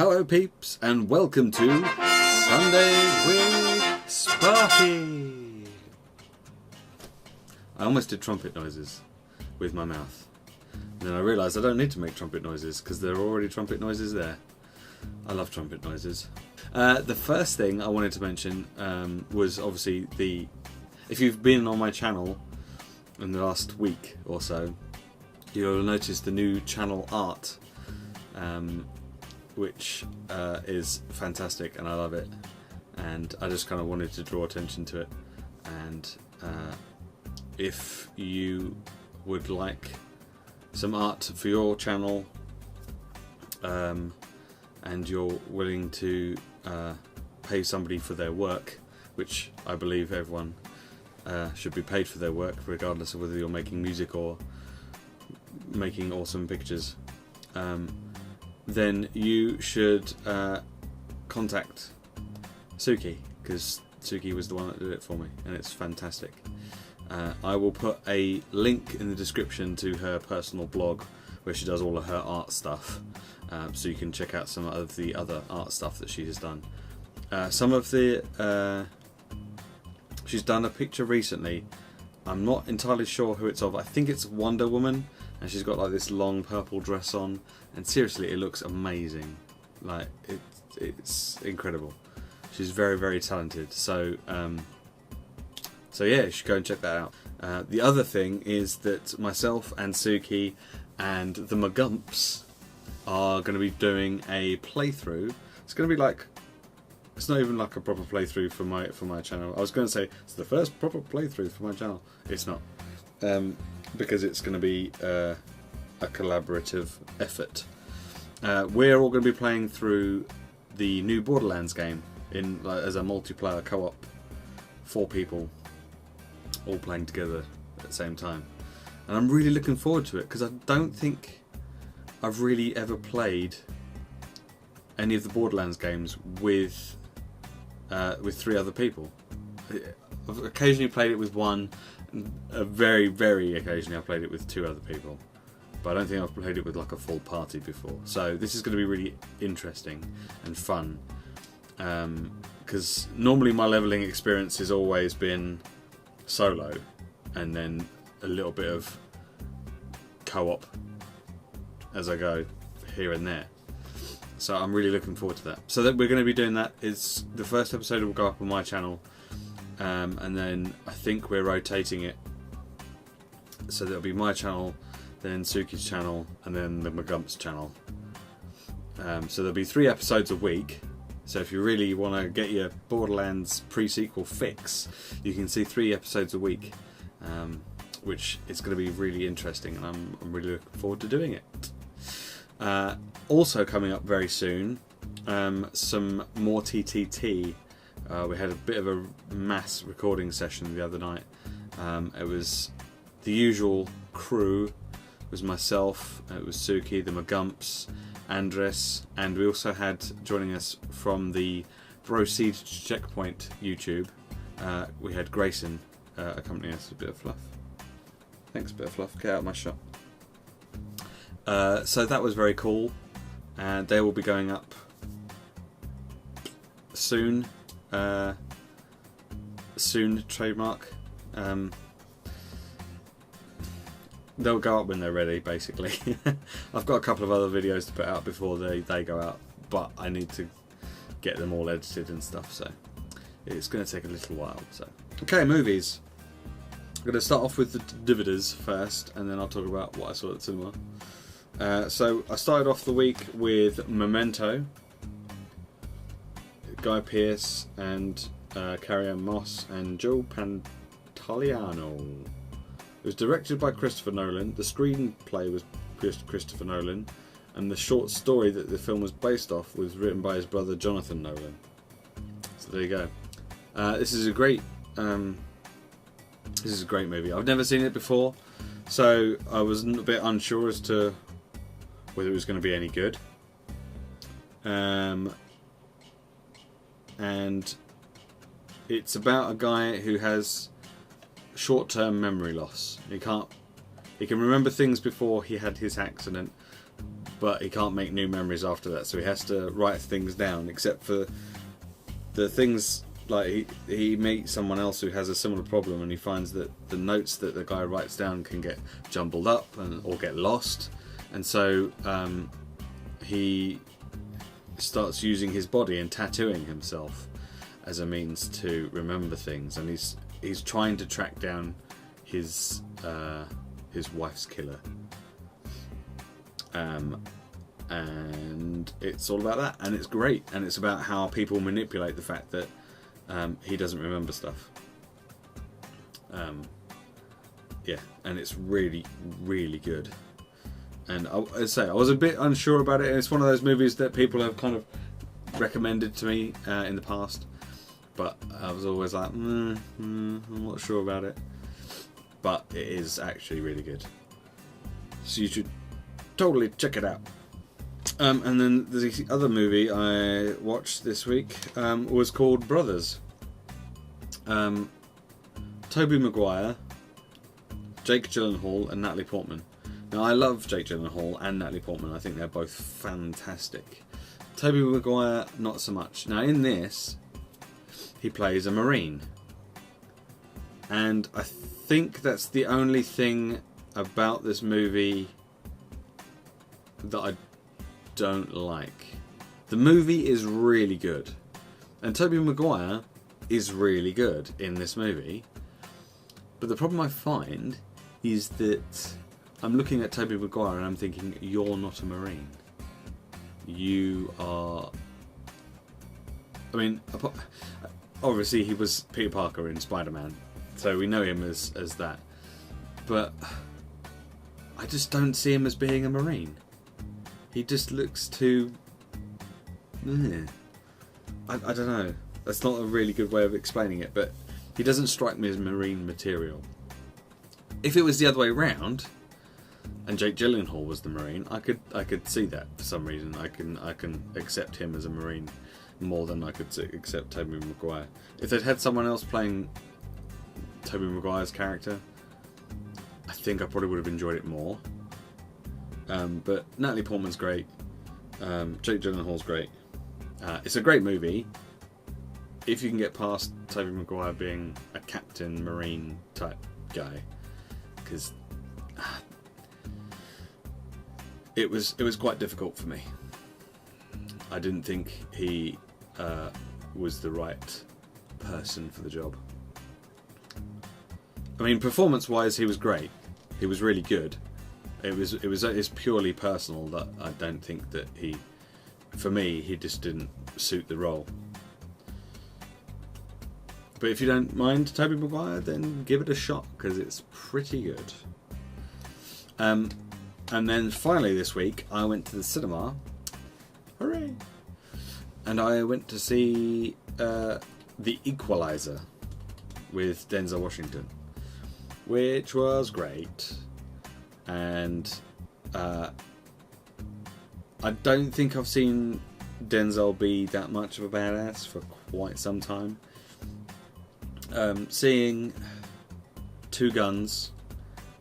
Hello peeps and welcome to Sunday with Sparky. I almost did trumpet noises with my mouth. And then I realised I don't need to make trumpet noises because there are already trumpet noises there. I love trumpet noises. The first thing I wanted to mention was obviously if you've been on my channel in the last week or so, you'll notice the new channel art. Which is fantastic and I love it, and I just kind of wanted to draw attention to it. And if you would like some art for your channel and you're willing to pay somebody for their work, which I believe everyone should be paid for their work regardless of whether you're making music or making awesome pictures, then you should contact Suki, because Suki was the one that did it for me and it's fantastic. I will put a link in the description to her personal blog where she does all of her art stuff, so you can check out some of the other art stuff that she has done. She's done a picture recently. I'm not entirely sure who it's of. I think it's Wonder Woman, and she's got like this long purple dress on, and seriously it looks amazing. Like it's incredible. She's very, very talented, so yeah, you should go and check that out. The other thing is that myself and Suki and the Magumps are going to be doing a playthrough. It's going to be like, it's not even like a proper playthrough for my channel. I was going to say it's the first proper playthrough for my channel. It's not, because it's going to be a collaborative effort. We're all going to be playing through the new Borderlands game as a multiplayer co-op, 4 people all playing together at the same time, and I'm really looking forward to it because I don't think I've really ever played any of the Borderlands games with 3 other people. I've occasionally played it with one, very, very occasionally I played it with 2 other people, but I don't think I've played it with like a full party before. So this is going to be really interesting and fun, because normally my leveling experience has always been solo and then a little bit of co-op as I go here and there. So I'm really looking forward to that. So that we're going to be doing that. Is the first episode will go up on my channel, and then I think we're rotating it. So there'll be my channel, then Suki's channel, and then the Magumps channel. So there'll be 3 episodes a week. So if you really want to get your Borderlands pre-sequel fix, you can see 3 episodes a week, which is going to be really interesting, and I'm really looking forward to doing it. Also coming up very soon, some more TTT. We had a bit of a mass recording session the other night. It was the usual crew. It was myself, it was Suki, the Magumps, Andres, and we also had, joining us from the Proceed Checkpoint YouTube, we had Grayson accompanying us. A bit of fluff. Thanks, bit of fluff. Get out of my shot. So that was very cool, and they will be going up soon. Soon, trademark. They'll go up when they're ready, basically. I've got a couple of other videos to put out before they go out, but I need to get them all edited and stuff, so it's going to take a little while. So, okay, movies. I'm going to start off with the Dividers first, and then I'll talk about what I saw at the cinema. So I started off the week with Memento, Guy Pearce and Carrie-Anne Moss and Joe Pantoliano. It was directed by Christopher Nolan, the screenplay was Christopher Nolan, and the short story that the film was based off was written by his brother Jonathan Nolan. So there you go. This is a great movie. I've never seen it before, so I was a bit unsure as to whether it was going to be any good. And it's about a guy who has short-term memory loss. He can remember things before he had his accident, but he can't make new memories after that, so he has to write things down, except for the things like he meets someone else who has a similar problem, and he finds that the notes that the guy writes down can get jumbled up or get lost, and so he starts using his body and tattooing himself as a means to remember things, and he's trying to track down his wife's killer, and it's all about that, and it's great, and it's about how people manipulate the fact that he doesn't remember stuff. Yeah, and it's really, really good. And I say I was a bit unsure about it. It's one of those movies that people have kind of recommended to me in the past, but I was always like, I'm not sure about it. But it is actually really good, so you should totally check it out. And then the other movie I watched this week was called Brothers. Tobey Maguire, Jake Gyllenhaal and Natalie Portman. Now, I love Jake Gyllenhaal and Natalie Portman. I think they're both fantastic. Tobey Maguire, not so much. Now, in this, he plays a Marine. And I think that's the only thing about this movie that I don't like. The movie is really good. And Tobey Maguire is really good in this movie. But the problem I find is that I'm looking at Tobey Maguire and I'm thinking, you're not a Marine. You are... I mean, obviously he was Peter Parker in Spider-Man, so we know him as that. But I just don't see him as being a Marine. He just looks too... I don't know. That's not a really good way of explaining it, but he doesn't strike me as Marine material. If it was the other way around, and Jake Gyllenhaal was the Marine, I could see that for some reason. I can accept him as a Marine more than I could accept Tobey Maguire. If they'd had someone else playing Tobey Maguire's character, I think I probably would have enjoyed it more. But Natalie Portman's great. Jake Gyllenhaal's great. It's a great movie if you can get past Tobey Maguire being a Captain Marine type guy, because it was quite difficult for me. I didn't think he was the right person for the job. I mean, performance-wise, he was great. He was really good. It's purely personal that I don't think that for me, he just didn't suit the role. But if you don't mind Tobey Maguire, then give it a shot, because it's pretty good. And then finally this week, I went to the cinema. Hooray! And I went to see The Equalizer with Denzel Washington, which was great. And I don't think I've seen Denzel be that much of a badass for quite some time. Seeing Two Guns,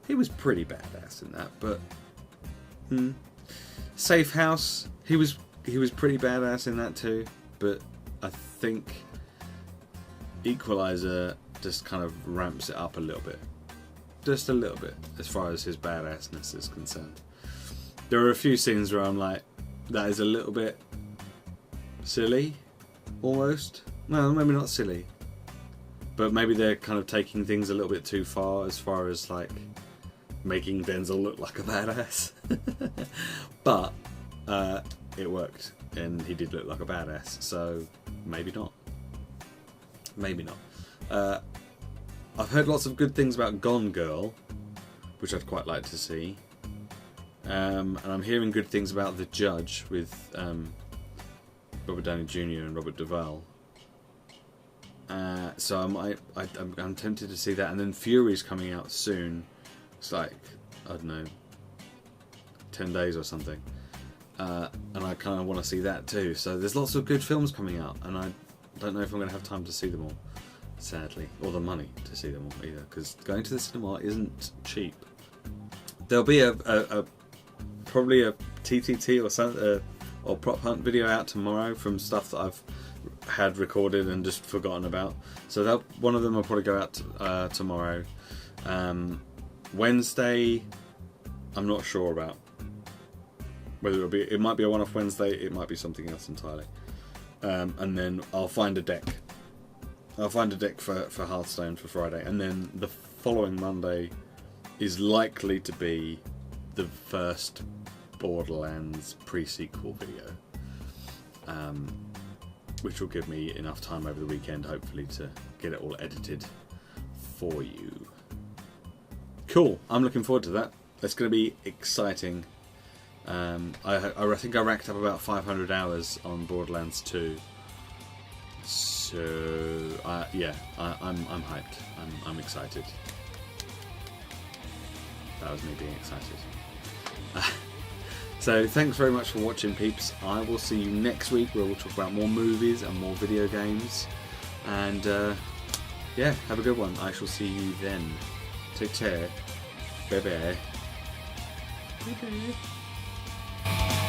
he was pretty badass in that, but Safe House, he was pretty badass in that too, but I think Equalizer just kind of ramps it up a little bit. Just a little bit, as far as his badassness is concerned. There are a few scenes where I'm like, that is a little bit silly, almost. Well, maybe not silly, but maybe they're kind of taking things a little bit too far as like making Denzel look like a badass. But it worked, and he did look like a badass, so maybe not. Maybe not. I've heard lots of good things about Gone Girl, which I'd quite like to see. And I'm hearing good things about The Judge with Robert Downey Jr. and Robert Duvall. So I'm tempted to see that. And then Fury's coming out soon. It's like, I don't know, 10 days or something. And I kind of want to see that too. So there's lots of good films coming out, and I don't know if I'm going to have time to see them all, sadly. Or the money to see them all either, because going to the cinema isn't cheap. There'll be a probably a TTT or something, or prop hunt video out tomorrow from stuff that I've had recorded and just forgotten about. So one of them will probably go out tomorrow. Wednesday, I'm not sure about whether it might be a one-off Wednesday, it might be something else entirely. And then I'll find a deck. I'll find a deck for Hearthstone for Friday, and then the following Monday is likely to be the first Borderlands pre-sequel video, which will give me enough time over the weekend, hopefully, to get it all edited for you. Cool, I'm looking forward to that. It's going to be exciting. I think I racked up about 500 hours on Borderlands 2. So yeah, I'm hyped. I'm excited. That was me being excited. So thanks very much for watching, peeps. I will see you next week, where we'll talk about more movies and more video games. And yeah, have a good one. I shall see you then. Take care. Bye bye. Bye bye.